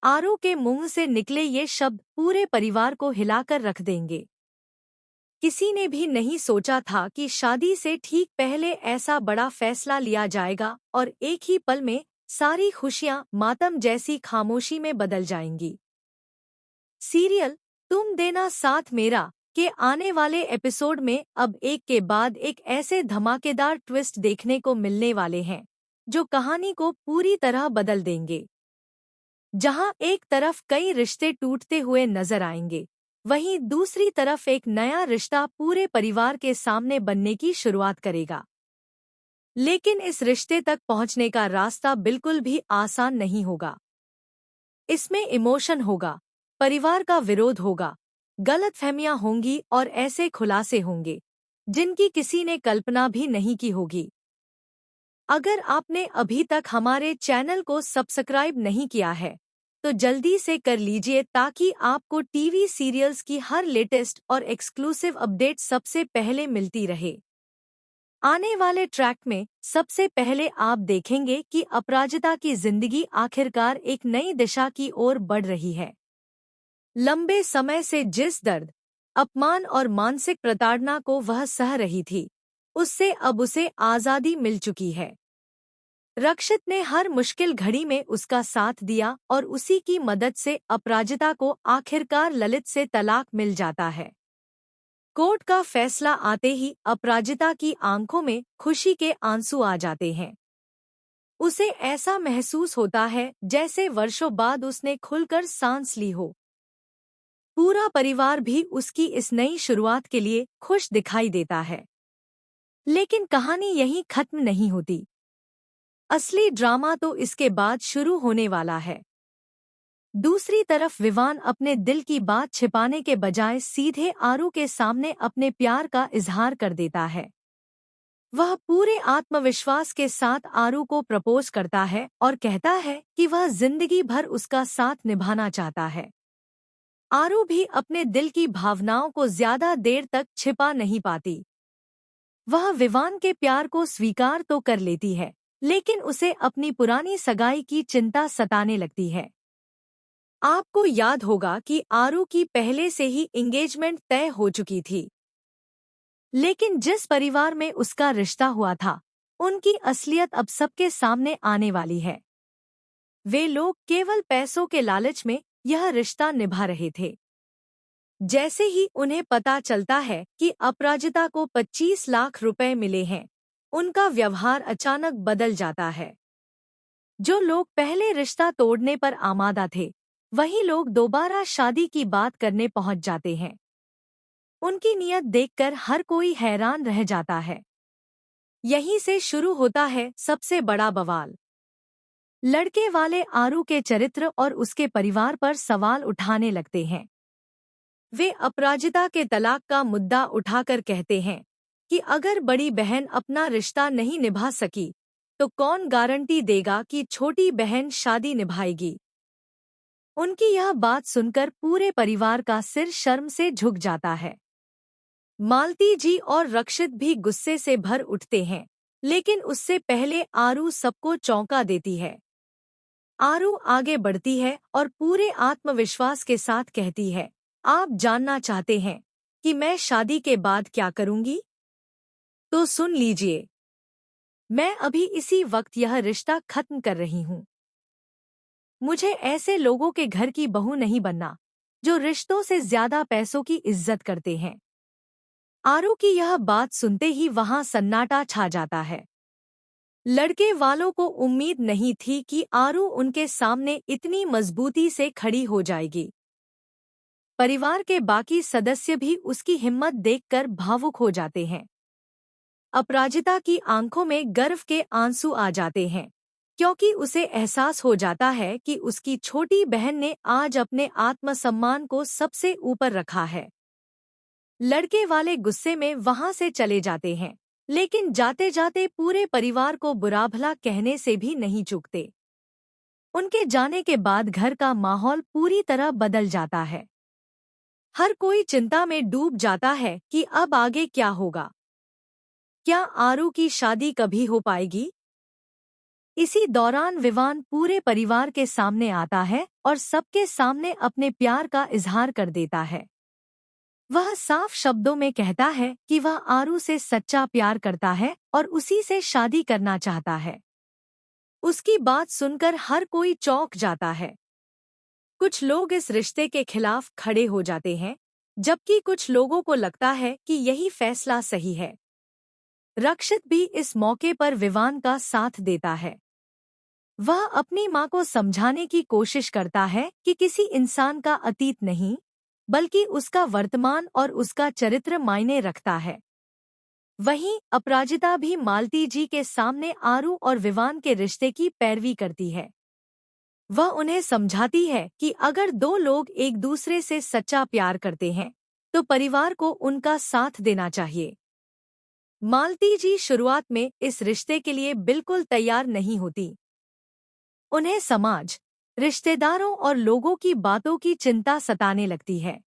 आरू के मुंह से निकले ये शब्द पूरे परिवार को हिलाकर रख देंगे। किसी ने भी नहीं सोचा था कि शादी से ठीक पहले ऐसा बड़ा फैसला लिया जाएगा और एक ही पल में सारी खुशियां मातम जैसी खामोशी में बदल जाएंगी। सीरियल तुम देना साथ मेरा के आने वाले एपिसोड में अब एक के बाद एक ऐसे धमाकेदार ट्विस्ट देखने को मिलने वाले हैं जो कहानी को पूरी तरह बदल देंगे। जहां एक तरफ कई रिश्ते टूटते हुए नजर आएंगे, वहीं दूसरी तरफ एक नया रिश्ता पूरे परिवार के सामने बनने की शुरुआत करेगा। लेकिन इस रिश्ते तक पहुंचने का रास्ता बिल्कुल भी आसान नहीं होगा। इसमें इमोशन होगा, परिवार का विरोध होगा, गलतफहमियां होंगी और ऐसे खुलासे होंगे जिनकी किसी ने कल्पना भी नहीं की होगी। अगर आपने अभी तक हमारे चैनल को सब्सक्राइब नहीं किया है तो जल्दी से कर लीजिए ताकि आपको टीवी सीरियल्स की हर लेटेस्ट और एक्सक्लूसिव अपडेट सबसे पहले मिलती रहे। आने वाले ट्रैक में सबसे पहले आप देखेंगे कि अपराजिता की जिंदगी आखिरकार एक नई दिशा की ओर बढ़ रही है। लंबे समय से जिस दर्द, अपमान और मानसिक प्रताड़ना को वह सह रही थी, उससे अब उसे आज़ादी मिल चुकी है। रक्षित ने हर मुश्किल घड़ी में उसका साथ दिया और उसी की मदद से अपराजिता को आखिरकार ललित से तलाक मिल जाता है। कोर्ट का फैसला आते ही अपराजिता की आंखों में खुशी के आंसू आ जाते हैं। उसे ऐसा महसूस होता है जैसे वर्षों बाद उसने खुलकर सांस ली हो। पूरा परिवार भी उसकी इस नई शुरुआत के लिए खुश दिखाई देता है। लेकिन कहानी यहीं खत्म नहीं होती। असली ड्रामा तो इसके बाद शुरू होने वाला है। दूसरी तरफ विवान अपने दिल की बात छिपाने के बजाय सीधे आरू के सामने अपने प्यार का इजहार कर देता है। वह पूरे आत्मविश्वास के साथ आरू को प्रपोज करता है और कहता है कि वह जिंदगी भर उसका साथ निभाना चाहता है। आरू भी अपने दिल की भावनाओं को ज्यादा देर तक छिपा नहीं पाती। वह विवान के प्यार को स्वीकार तो कर लेती है, लेकिन उसे अपनी पुरानी सगाई की चिंता सताने लगती है। आपको याद होगा कि आरू की पहले से ही एंगेजमेंट तय हो चुकी थी, लेकिन जिस परिवार में उसका रिश्ता हुआ था, उनकी असलियत अब सबके सामने आने वाली है। वे लोग केवल पैसों के लालच में यह रिश्ता निभा रहे थे। जैसे ही उन्हें पता चलता है कि अपराजिता को 25 लाख रुपए मिले हैं, उनका व्यवहार अचानक बदल जाता है। जो लोग पहले रिश्ता तोड़ने पर आमादा थे, वही लोग दोबारा शादी की बात करने पहुंच जाते हैं। उनकी नीयत देखकर हर कोई हैरान रह जाता है। यहीं से शुरू होता है सबसे बड़ा बवाल। लड़के वाले आरू के चरित्र और उसके परिवार पर सवाल उठाने लगते हैं। वे अपराजिता के तलाक का मुद्दा उठाकर कहते हैं कि अगर बड़ी बहन अपना रिश्ता नहीं निभा सकी, तो कौन गारंटी देगा कि छोटी बहन शादी निभाएगी। उनकी यह बात सुनकर पूरे परिवार का सिर शर्म से झुक जाता है। मालती जी और रक्षित भी गुस्से से भर उठते हैं, लेकिन उससे पहले आरू सबको चौंका देती है। आरू आगे बढ़ती है और पूरे आत्मविश्वास के साथ कहती है, आप जानना चाहते हैं कि मैं शादी के बाद क्या करूंगी? तो सुन लीजिए, मैं अभी इसी वक्त यह रिश्ता खत्म कर रही हूँ। मुझे ऐसे लोगों के घर की बहू नहीं बनना जो रिश्तों से ज्यादा पैसों की इज्जत करते हैं। आरू की यह बात सुनते ही वहां सन्नाटा छा जाता है। लड़के वालों को उम्मीद नहीं थी कि आरू उनके सामने इतनी मजबूती से खड़ी हो जाएगी। परिवार के बाकी सदस्य भी उसकी हिम्मत देखकर भावुक हो जाते हैं। अपराजिता की आंखों में गर्व के आंसू आ जाते हैं, क्योंकि उसे एहसास हो जाता है कि उसकी छोटी बहन ने आज अपने आत्मसम्मान को सबसे ऊपर रखा है। लड़के वाले गुस्से में वहां से चले जाते हैं, लेकिन जाते जाते पूरे परिवार को बुरा भला कहने से भी नहीं चूकते। उनके जाने के बाद घर का माहौल पूरी तरह बदल जाता है। हर कोई चिंता में डूब जाता है कि अब आगे क्या होगा। क्या आरू की शादी कभी हो पाएगी? इसी दौरान विवान पूरे परिवार के सामने आता है और सबके सामने अपने प्यार का इजहार कर देता है। वह साफ शब्दों में कहता है कि वह आरू से सच्चा प्यार करता है और उसी से शादी करना चाहता है। उसकी बात सुनकर हर कोई चौंक जाता है। कुछ लोग इस रिश्ते के खिलाफ खड़े हो जाते हैं, जबकि कुछ लोगों को लगता है कि यही फैसला सही है। रक्षित भी इस मौके पर विवान का साथ देता है। वह अपनी मां को समझाने की कोशिश करता है कि किसी इंसान का अतीत नहीं, बल्कि उसका वर्तमान और उसका चरित्र मायने रखता है। वहीं अपराजिता भी मालती जी के सामने आरू और विवान के रिश्ते की पैरवी करती है। वह उन्हें समझाती है कि अगर दो लोग एक दूसरे से सच्चा प्यार करते हैं, तो परिवार को उनका साथ देना चाहिए। मालती जी शुरुआत में इस रिश्ते के लिए बिल्कुल तैयार नहीं होती। उन्हें समाज, रिश्तेदारों और लोगों की बातों की चिंता सताने लगती है।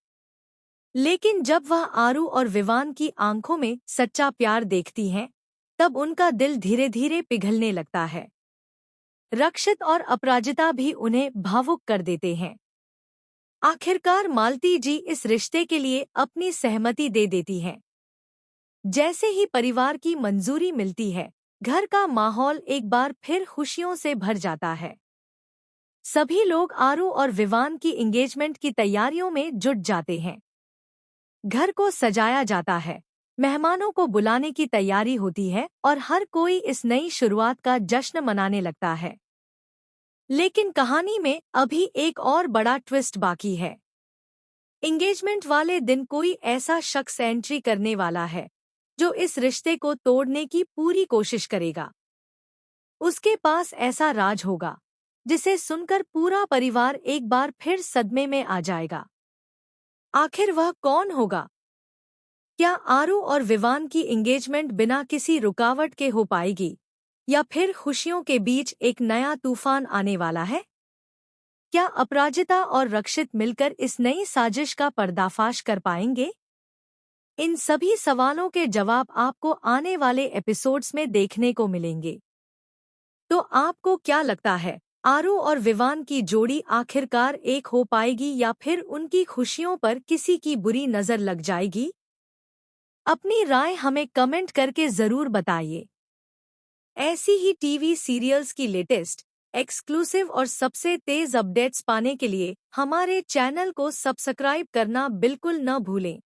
लेकिन जब वह आरू और विवान की आंखों में सच्चा प्यार देखती हैं, तब उनका दिल धीरे धीरे पिघलने लगता है। रक्षित और अपराजिता भी उन्हें भावुक कर देते हैं। आखिरकार मालती जी इस रिश्ते के लिए अपनी सहमति दे देती हैं। जैसे ही परिवार की मंजूरी मिलती है, घर का माहौल एक बार फिर खुशियों से भर जाता है। सभी लोग आरू और विवान की एंगेजमेंट की तैयारियों में जुट जाते हैं। घर को सजाया जाता है, मेहमानों को बुलाने की तैयारी होती है और हर कोई इस नई शुरुआत का जश्न मनाने लगता है। लेकिन कहानी में अभी एक और बड़ा ट्विस्ट बाकी है। एंगेजमेंट वाले दिन कोई ऐसा शख्स एंट्री करने वाला है, जो इस रिश्ते को तोड़ने की पूरी कोशिश करेगा। उसके पास ऐसा राज होगा, जिसे सुनकर पूरा परिवार एक बार फिर सदमे में आ जाएगा। आखिर वह कौन होगा? क्या आरू और विवान की एंगेजमेंट बिना किसी रुकावट के हो पाएगी, या फिर खुशियों के बीच एक नया तूफान आने वाला है? क्या अपराजिता और रक्षित मिलकर इस नई साजिश का पर्दाफाश कर पाएंगे? इन सभी सवालों के जवाब आपको आने वाले एपिसोड्स में देखने को मिलेंगे। तो आपको क्या लगता है, आरू और विवान की जोड़ी आखिरकार एक हो पाएगी या फिर उनकी खुशियों पर किसी की बुरी नजर लग जाएगी? अपनी राय हमें कमेंट करके जरूर बताइए। ऐसी ही टीवी सीरियल्स की लेटेस्ट, एक्सक्लूसिव और सबसे तेज अपडेट्स पाने के लिए हमारे चैनल को सब्सक्राइब करना बिल्कुल न भूलें।